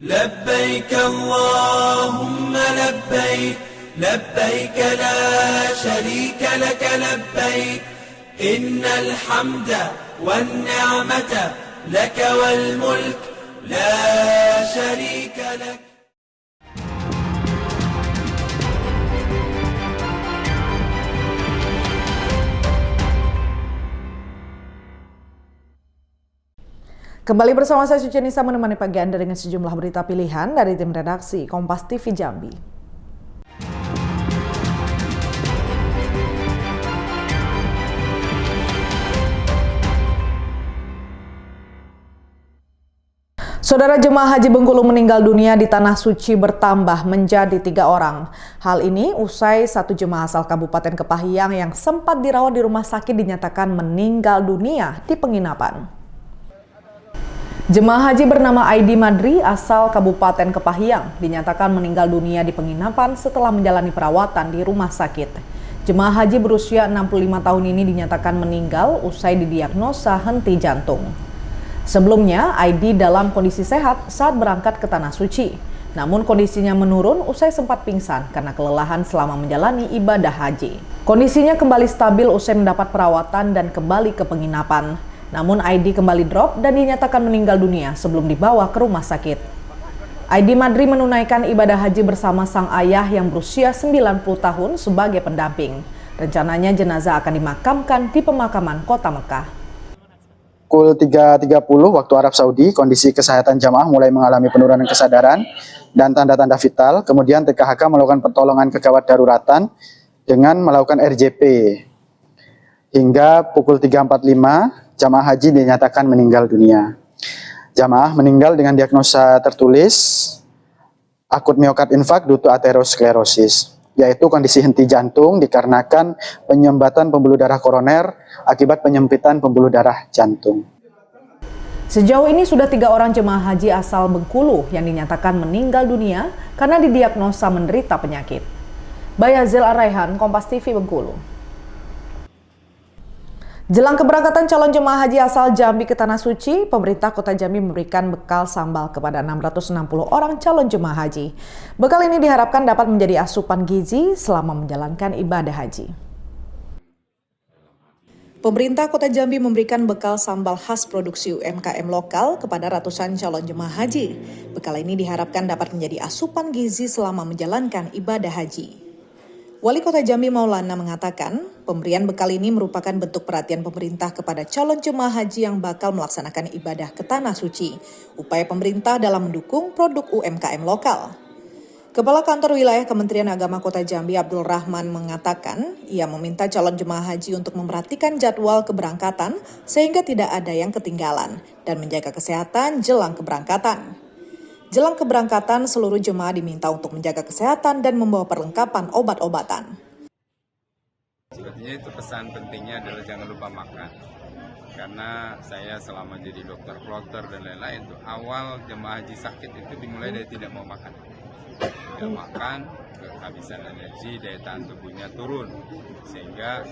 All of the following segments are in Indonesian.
لبيك اللهم لبيك لبيك لا شريك لك لبيك إن الحمد والنعمة لك والملك لا شريك لك. Kembali bersama saya Suci Nisa menemani pagi Anda dengan sejumlah berita pilihan dari tim redaksi Kompas TV Jambi. Saudara jemaah haji Bengkulu meninggal dunia di Tanah Suci bertambah menjadi 3 orang. Hal ini usai satu jemaah asal Kabupaten Kepahyang yang sempat dirawat di rumah sakit dinyatakan meninggal dunia di penginapan. Jemaah haji bernama Aidi Madri asal Kabupaten Kepahyang dinyatakan meninggal dunia di penginapan setelah menjalani perawatan di rumah sakit. Jemaah haji berusia 65 tahun ini dinyatakan meninggal usai didiagnosa henti jantung. Sebelumnya, Aidi dalam kondisi sehat saat berangkat ke Tanah Suci. Namun kondisinya menurun usai sempat pingsan karena kelelahan selama menjalani ibadah haji. Kondisinya kembali stabil usai mendapat perawatan dan kembali ke penginapan. Namun Aidi kembali drop dan dinyatakan meninggal dunia sebelum dibawa ke rumah sakit. Aidi Madri menunaikan ibadah haji bersama sang ayah yang berusia 90 tahun sebagai pendamping. Rencananya jenazah akan dimakamkan di pemakaman Kota Mekah. Pukul 3.30 waktu Arab Saudi, kondisi kesehatan jamaah mulai mengalami penurunan kesadaran dan tanda-tanda vital. Kemudian TKHK melakukan pertolongan kegawat daruratan dengan melakukan RJP. Hingga pukul 3.45, jamaah haji dinyatakan meninggal dunia. Jamaah meninggal dengan diagnosa tertulis akut miokard infark due to aterosklerosis, yaitu kondisi henti jantung dikarenakan penyumbatan pembuluh darah koroner akibat penyempitan pembuluh darah jantung. Sejauh ini sudah 3 orang jemaah haji asal Bengkulu yang dinyatakan meninggal dunia karena didiagnosa menderita penyakit. Bayazil Araihan, Kompas TV Bengkulu. Jelang keberangkatan calon jemaah haji asal Jambi ke Tanah Suci, pemerintah Kota Jambi memberikan bekal sambal kepada 660 orang calon jemaah haji. Bekal ini diharapkan dapat menjadi asupan gizi selama menjalankan ibadah haji. Pemerintah Kota Jambi memberikan bekal sambal khas produksi UMKM lokal kepada ratusan calon jemaah haji. Bekal ini diharapkan dapat menjadi asupan gizi selama menjalankan ibadah haji. Wali Kota Jambi Maulana mengatakan, pemberian bekal ini merupakan bentuk perhatian pemerintah kepada calon jemaah haji yang bakal melaksanakan ibadah ke Tanah Suci, upaya pemerintah dalam mendukung produk UMKM lokal. Kepala Kantor Wilayah Kementerian Agama Kota Jambi Abdul Rahman mengatakan, ia meminta calon jemaah haji untuk memperhatikan jadwal keberangkatan sehingga tidak ada yang ketinggalan dan menjaga kesehatan jelang keberangkatan. Jelang keberangkatan, seluruh jemaah diminta untuk menjaga kesehatan dan membawa perlengkapan obat-obatan. Sebetulnya itu pesan pentingnya adalah jangan lupa makan. Karena saya selama jadi dokter kloter dan lain-lain, itu awal jemaah haji sakit itu dimulai dari tidak mau makan. Tidak makan, kehabisan energi, daya tahan tubuhnya turun. Sehingga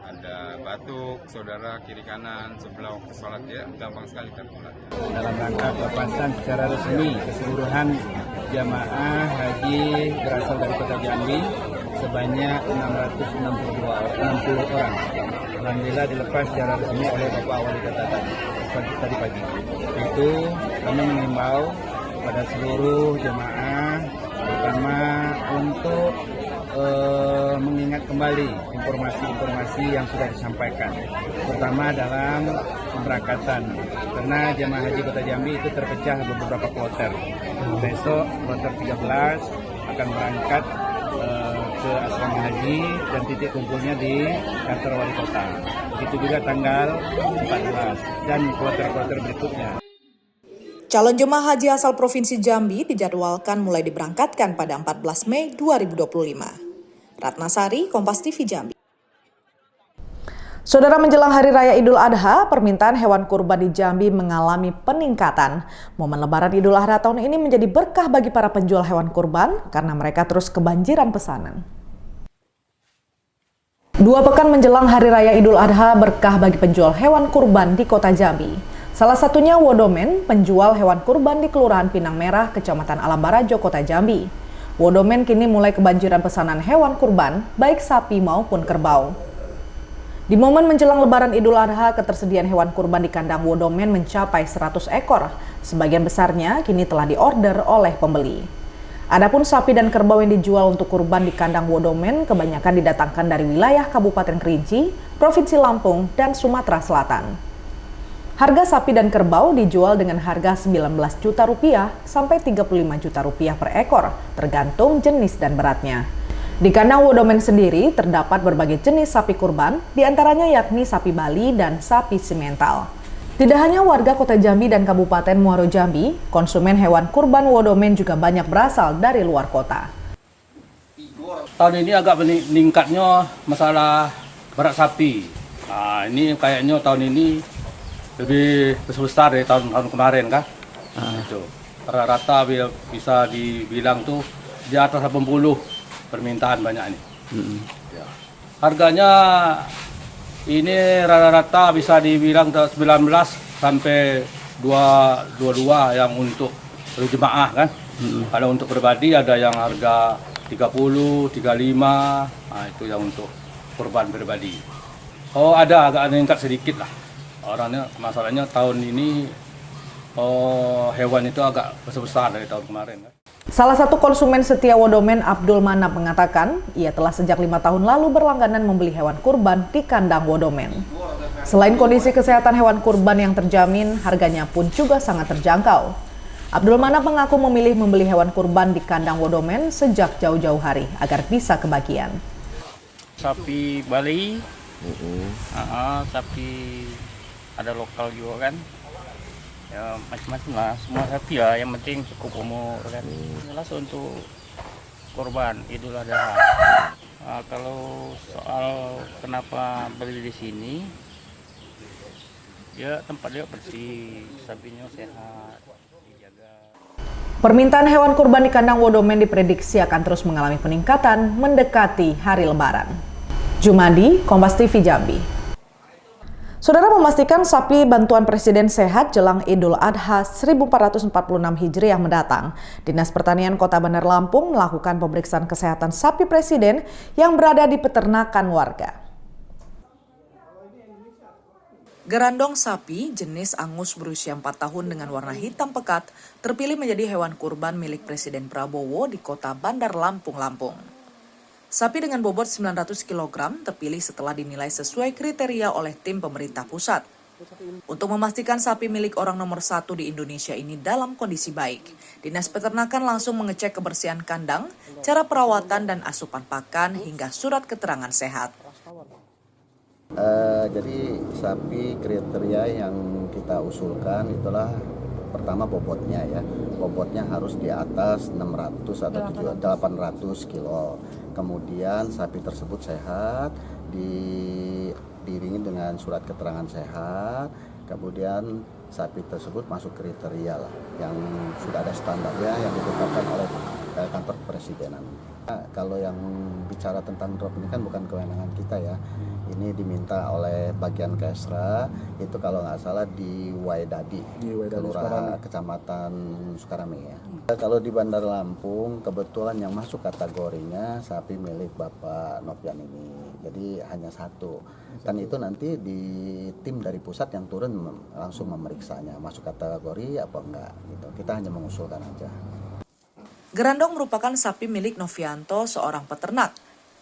ada batuk, saudara kiri kanan, sebelah waktu sholat ya gampang sekali tertular. Dalam rangka pelepasan secara resmi keseluruhan jamaah haji berasal dari Kota Jambi sebanyak 660 orang. Alhamdulillah dilepas secara resmi oleh Bapak Wali Kota tadi pagi. Itu kami mengimbau pada seluruh jamaah terutama untuk mengingat kembali informasi yang sudah disampaikan, terutama dalam pemberangkatan. Karena jemaah haji Kota Jambi itu terpecah beberapa kloter. Besok kloter 13 akan berangkat ke asrama haji dan titik kumpulnya di kantor wali kota. Begitu juga tanggal 14 dan kloter-kloter berikutnya. Calon jemaah haji asal Provinsi Jambi dijadwalkan mulai diberangkatkan pada 14 Mei 2025. Ratnasari, Kompas TV Jambi. Saudara, menjelang Hari Raya Idul Adha, permintaan hewan kurban di Jambi mengalami peningkatan. Momen Lebaran Idul Adha tahun ini menjadi berkah bagi para penjual hewan kurban karena mereka terus kebanjiran pesanan. 2 pekan menjelang Hari Raya Idul Adha, berkah bagi penjual hewan kurban di Kota Jambi. Salah satunya Wodomen, penjual hewan kurban di Kelurahan Pinang Merah, Kecamatan Alam Barajo, Kota Jambi. Wodomen kini mulai kebanjiran pesanan hewan kurban, baik sapi maupun kerbau. Di momen menjelang Lebaran Idul Adha, ketersediaan hewan kurban di kandang Wodomen mencapai 100 ekor. Sebagian besarnya kini telah diorder oleh pembeli. Adapun sapi dan kerbau yang dijual untuk kurban di kandang Wodomen kebanyakan didatangkan dari wilayah Kabupaten Kerinci, Provinsi Lampung, dan Sumatera Selatan. Harga sapi dan kerbau dijual dengan harga 19 juta rupiah sampai 35 juta rupiah per ekor, tergantung jenis dan beratnya. Di kandang Wodomen sendiri terdapat berbagai jenis sapi kurban, diantaranya yakni sapi Bali dan sapi simental. Tidak hanya warga Kota Jambi dan Kabupaten Muaro Jambi, konsumen hewan kurban Wodomen juga banyak berasal dari luar kota. Tahun ini agak meningkatnya masalah berat sapi. Nah, ini kayaknya tahun ini lebih besar dari tahun kemarin kan. Itu rata-rata bisa dibilang tuh di atas 80 permintaan banyak ini. Ya. Harganya ini rata-rata bisa dibilang 19 sampai 22 yang untuk jemaah kan. Kalau untuk pribadi ada yang harga 30, 35, nah itu yang untuk kurban pribadi. Oh ada agak meningkat sedikit lah. Orangnya masalahnya tahun ini hewan itu agak besar dari tahun kemarin. Salah satu konsumen setia Wodomen, Abdul Manap, mengatakan ia telah sejak 5 tahun lalu berlangganan membeli hewan kurban di kandang Wodomen. Selain kondisi kesehatan hewan kurban yang terjamin, harganya pun juga sangat terjangkau. Abdul Manap mengaku memilih membeli hewan kurban di kandang Wodomen sejak jauh-jauh hari agar bisa kebagian. Sapi Bali, sapi ada lokal juga kan, ya macam-macam lah, semua sapi ya, yang penting cukup umur kan. Jelas untuk korban Idul Adha. Kalau soal kenapa beli di sini, ya tempat dia bersih, sapinya sehat, dijaga. Permintaan hewan kurban di kandang Wodomen diprediksi akan terus mengalami peningkatan mendekati hari Lebaran. Jumadi, Kompas TV Jambi. Saudara, memastikan sapi bantuan Presiden sehat jelang Idul Adha 1446 Hijriah mendatang, Dinas Pertanian Kota Bandar Lampung melakukan pemeriksaan kesehatan sapi Presiden yang berada di peternakan warga. Gerandong sapi jenis Angus berusia 4 tahun dengan warna hitam pekat terpilih menjadi hewan kurban milik Presiden Prabowo di Kota Bandar Lampung, Lampung. Sapi dengan bobot 900 kg terpilih setelah dinilai sesuai kriteria oleh tim pemerintah pusat. Untuk memastikan sapi milik orang nomor 1 di Indonesia ini dalam kondisi baik, Dinas Peternakan langsung mengecek kebersihan kandang, cara perawatan dan asupan pakan hingga surat keterangan sehat. Jadi sapi kriteria yang kita usulkan itulah pertama bobotnya ya. Bobotnya harus di atas 600 atau 800 kilo. Kemudian sapi tersebut sehat, diiringi dengan surat keterangan sehat. Kemudian sapi tersebut masuk kriteria lah yang sudah ada standarnya yang ditetapkan oleh kantor kepresidenan. Nah, kalau yang bicara tentang drop ini kan bukan kewenangan kita ya. Ini diminta oleh bagian Kesra, itu kalau nggak salah di Waidadi, Kelurahan Kecamatan Sukarame ya. Kalau di Bandar Lampung kebetulan yang masuk kategorinya sapi milik Bapak Nopian ini, jadi hanya satu. Dan itu nanti di tim dari pusat yang turun langsung memeriksanya, masuk kategori apa enggak gitu. Kita hanya mengusulkan aja. Gerandong merupakan sapi milik Novianto, seorang peternak,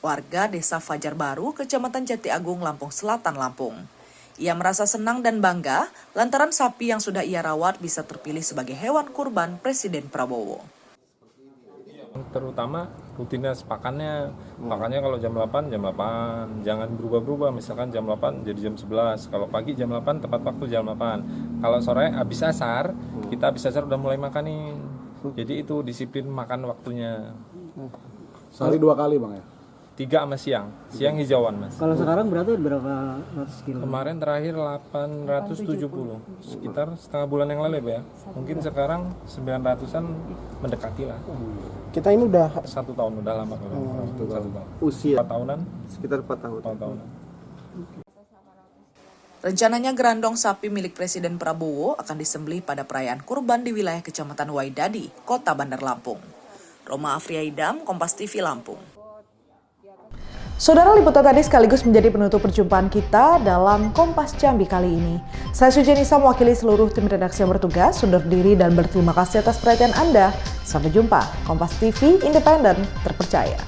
warga Desa Fajar Baru, Kecamatan Jati Agung, Lampung Selatan, Lampung. Ia merasa senang dan bangga lantaran sapi yang sudah ia rawat bisa terpilih sebagai hewan kurban Presiden Prabowo. Terutama rutinitas pakannya kalau jam 8, jangan berubah-berubah, misalkan jam 8 jadi jam 11, kalau pagi jam 8 tepat waktu jam 8, kalau sore habis asar, kita habis asar udah mulai makanin, jadi itu disiplin makan waktunya. Sehari 2 kali Bang ya? 3 sama siang hijauan Mas. Kalau sekarang berarti berapa ratus kilo? Kemarin terakhir 870, sekitar setengah bulan yang lalu ya. Mungkin sekarang 900-an mendekati lah. Kita ini udah 1 tahun, udah lama kalau 1 tahun. Usia 4 tahunan? Sekitar 4 tahun. 4 tahunan. Rencananya gerandong sapi milik Presiden Prabowo akan disembelih pada perayaan Kurban di wilayah Kecamatan Waidadi, Kota Bandar Lampung. Roma Afriaidam, Kompas TV Lampung. Saudara, liputan tadi sekaligus menjadi penutup perjumpaan kita dalam Kompas Jambi kali ini. Saya Sujenisa mewakili seluruh tim redaksi yang bertugas, undur diri dan berterima kasih atas perhatian Anda. Sampai jumpa, Kompas TV, independen, terpercaya.